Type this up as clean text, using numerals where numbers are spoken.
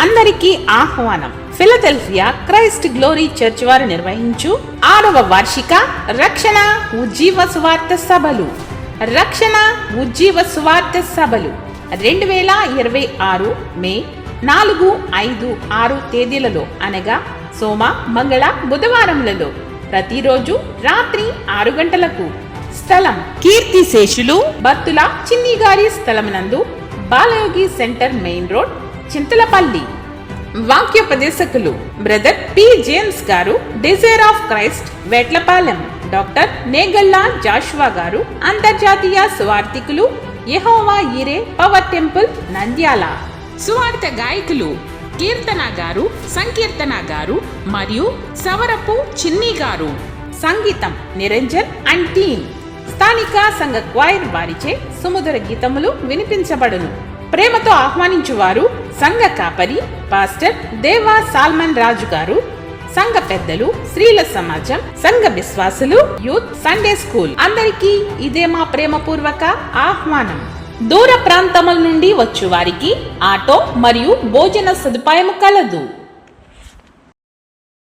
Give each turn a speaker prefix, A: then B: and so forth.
A: అందరికీ ఆహ్వానం. Philadelphia Christ glory church వారు నిర్వహించు 6వ వార్షిక రక్షణ ఉజ్జీవ సువార్త సభలు 2026 మే 4, 5, 6 తేదీలలో అనగా సోమ, మంగళ, బుధవారములలో ప్రతిరోజు రాత్రి 6 గంటలకు. స్థలం కీర్తిశేషులు బత్తుల చిన్ని గారి స్థలమునందు, Balayogi center, main road, Chintalapalli. వాక్యోపదేశకులు బ్రదర్ పి. జేమ్స్ గారు, desire of Christ, Vetlapalem. Doctor Negalla Joshua గారు, అంతర్జాతీయ సువార్థికులు, యెహోవా ఈరే పవర్ టెంపుల్, నంద్యాల. సువార్త గాయకులు కీర్తన గారు, సంకీర్తన గారు మరియు సవరపు చిన్ని గారు. సంగీతం నిరంజన్ అండ్ టీమ్. స్థానిక సంఘ క్వైర్ వారిచే సుమధుర గీతములు వినిపించబడును. ప్రేమతో ఆహ్వానించువారు సంఘ కాపరి పాస్టర్ దేవా సాల్మన్ రాజు గారు, సంఘ పెద్దలు, స్త్రీల సమాజం, సంఘ విశ్వాసులు, యూత్, సండే స్కూల్. అందరికీ ఇదే మా ప్రేమపూర్వక ఆహ్వానం. దూర ప్రాంతముల నుండి వచ్చు వారికి ఆటో మరియు భోజన సదుపాయము కలదు.